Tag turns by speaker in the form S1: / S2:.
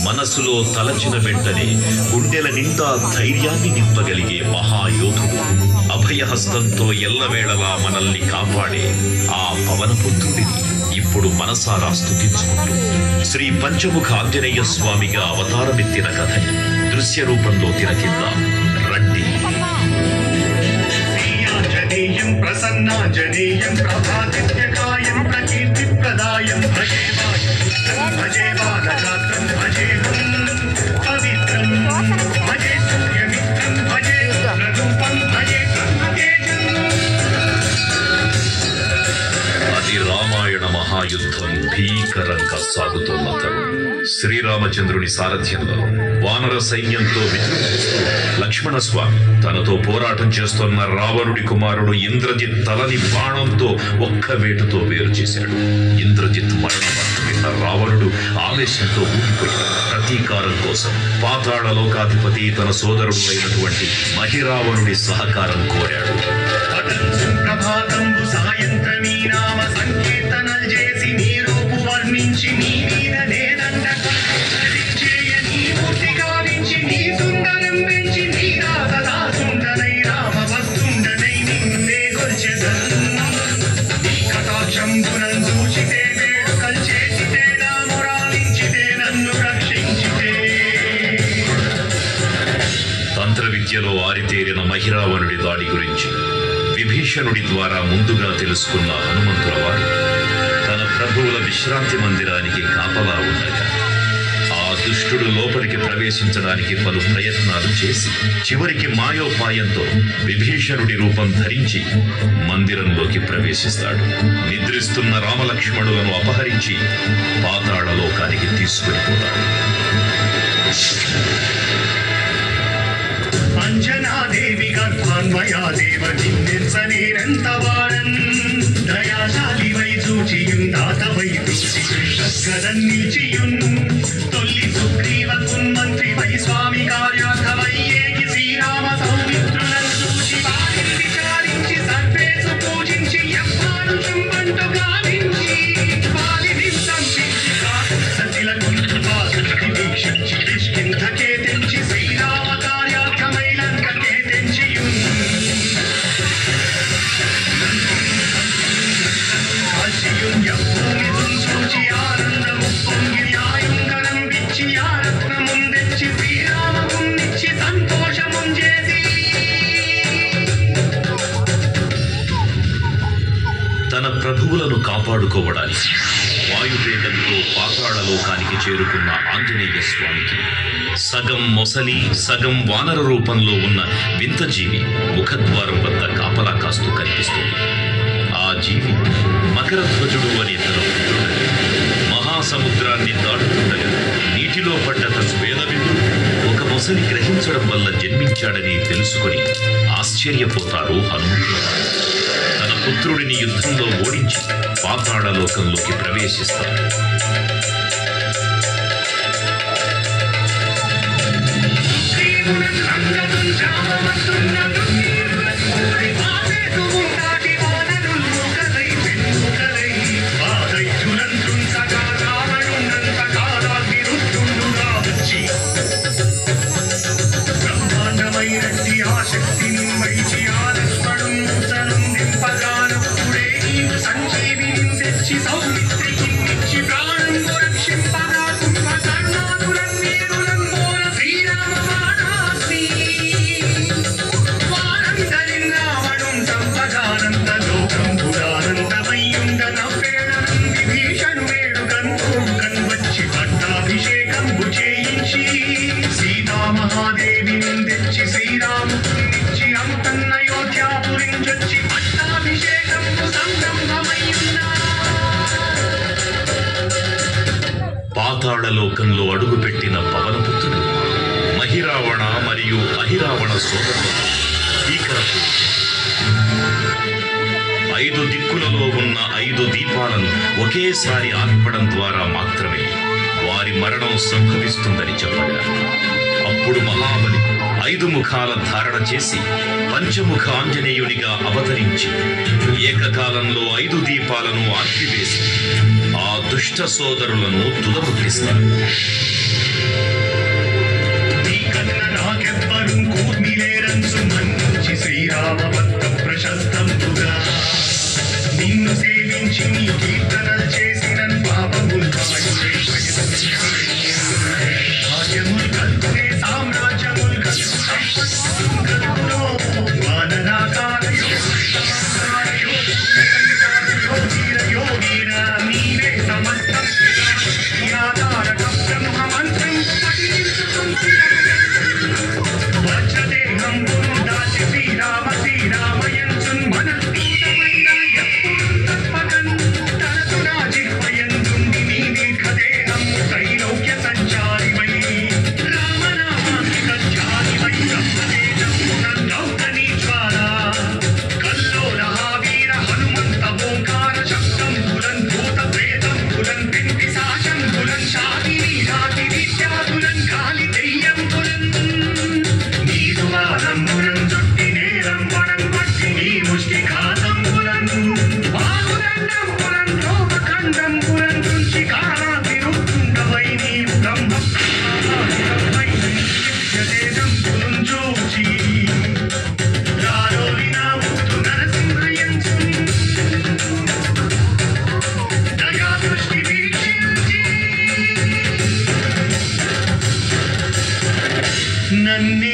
S1: మనసులో తలచిన వెంటనే గుండెల నిండా ధైర్యాన్ని నింపగలిగే మహాయోధుడు, అభయహస్తంతో ఎల్లవేళలా మనల్ని కాపాడే ఆ పవనపుత్రుడిని ఇప్పుడు మనసారా స్తుతించుకుంటూ శ్రీ పంచముఖ ఆంజనేయ స్వామిగా అవతారమెత్తిన కథని దృశ్య రూపంలో తిలకిద్దాం రండి.
S2: ప్రసన్నాంజనేయం ప్రభాదిత్యకాయం ప్రకీర్తిప్రదాయం భజే బాలగాత్రం భజే పవిత్రం భజే సూర్యమిత్రం భజే రూపం భజే
S1: అది రామాయణ మహాయుద్ధం భీకరంగా సాగుతున్న తరుణం. శ్రీరామచంద్రుని సారథ్యంలో వానర సైన్యంతో విజృంభిస్తూ లక్ష్మణస్వామి తనతో పోరాటం చేస్తున్న రావణుడి కుమారుడు ఇంద్రజిత్ తలని బాణంతో ఒక్క వేటుతో వేరు చేశాడు. ఇంద్రజిత్ మరణం విన్న రావణుడు ఆవేశంతో ఊగిపోయాడు. ప్రతీకారం కోసం పాతాళ లోకాధిపతి తన సోదరుడు అయినటువంటి మహిరావణుడి సహకారం కోరాడు.
S2: ప్రభాతంబు సాయంత్రమీ నామ సంకీర్తనలు చేసి నీ రూపు వర్ణించి నీ మీద నేనంట చేయ నీ మూర్తి గావించి నీ సుందరం పెంచి నీ రాధదాసుండనై రామ వస్తుండనై నిన్నే గొల్చెదన్ నీ కటాక్షంబునం చూచితే వేడుకలు చేసితే నా మురాలించితే నన్ను రక్షించితే.
S1: తంత్ర విద్యలో ఆరితేరిన మహిరావణుడి దాడి గురించి విభీషణుడి ద్వారా ముందుగా తెలుసుకున్న హనుమంతుల వారు తన ప్రభువుల విశ్రాంతి మందిరానికి కాపలా ఉండగా ఆ దుష్టుడు లోపలికి ప్రవేశించడానికి పలు ప్రయత్నాలు చేసి చివరికి మాయోపాయంతో విభీషణుడి రూపం ధరించి మందిరంలోకి ప్రవేశిస్తాడు. నిద్రిస్తున్న రామలక్ష్మణులను అపహరించి పాతాళ లోకానికి తీసుకునిపోతాడు.
S2: అంజనాదేవి గర్భాన్వయాదేవ నిన్నెంత వాడన్ దయాశాలి వై చూచియున్ దాతవై చూచియున్ నిలిచియున్ తొల్లి సుగ్రీవకున్ మంత్రి వై స్వామి కార్యార్థమై ఏకి శ్రీరామ సౌమిత్రులను చూచి వారిని విచారించి సర్వేసు పూజించి యమ్మాను చుంబంటు గావించి వారిని సంపించి సతిలకు వాసుకి వీక్షించి కిష్కింధకే తెంచి శ్రీరామ కార్యార్థమై లంకకే తెంచియున్ కాల్చియున్ యవ్వూమితున్ చూచి ఆనందము పొంగి ఆయుంగరం విచ్చి ఆ రత్నమున్ తెచ్చి శ్రీరామమున్నిచ్చి సంతోషమున్ చేసి
S1: తన ప్రభువులను కాపాడుకోవడానికి వాయువేగంతో పాతాళ లోకానికి చేరుకున్న ఆంజనేయ స్వామికి సగం మొసలి సగం వానర రూపంలో ఉన్న వింత జీవి ముఖద్వారం వద్ద కాపలా కాస్తూ కనిపిస్తుంది. ఆ జీవి మకరధ్వజుడు అనే తన పుత్రుడని మహాసముద్రాన్ని దాటుతుండగా నీటిలో పడ్డ తన వేదవిందుడు ఒక మొసలి గ్రహించడం వల్ల జన్మించాడని తెలుసుకుని ఆశ్చర్యపోతారు హనుమంతుడు. తన పుత్రుడిని యుద్ధంలో ఓడించి పాతాళ లోకంలోకి ప్రవేశిస్తాడు.
S2: బ్రహ్మాండమైనట్టి ఆ శక్తిని వైచి ఆలస్మణం దింపగానప్పుడే నీవు సంజీవిని తెచ్చి సౌమిత్రికి ఇచ్చి ప్రాణం రక్షింపగా కుంభకర్ణాదులం వీరులం మోర శ్రీరామ బాణాగ్ని వారందరిన్ రావణుం సంపగానంద లోకం పురానందమయ్యుండ నవ్వేళనం విభీషణు వేడుకన్ కోరుకన్ వచ్చి పట్టాభిషేకంబు చేయించి సీతామహాదేవిని తెచ్చి శ్రీరామునిచ్చి అంతన్న అయోధ్యాపురించొచ్చి పట్టాభిషేకంబు సంరంభమయ్యున్నా.
S1: పాతాళ లోకంలో అడుగుపెట్టిన పవనపుత్రుడు మహిరావణ మరియు అహిరావణ సోదరులతో భీకరపు 5 దిక్కులలో ఉన్న 5 దీపాలను ఒకేసారి ఆర్పడం ద్వారా మాత్రమే వారి మరణం సంభవిస్తుందని చెప్పగా అప్పుడు మహాబలి 5 ముఖాల ధారణ చేసి పంచముఖ ఆంజనేయునిగా అవతరించి ఏకకాలంలో 5 దీపాలను ఆర్పివేసి ఆ దుష్ట సోదరులను తుదముట్టిస్తారు.
S2: నిన్ను సేవించి నీ కీర్తనలు చేసిన పాపములు భాగ్యములు కలుగునే సామ్రాజ్యములు కలుగునో వానరాకార యోగీన నీవే సమస్తం బ్రహ్మ మంత్రం వజ్రదేహం దాచి శ్రీరామ శ్రీరామయంచున్ మన నన్నే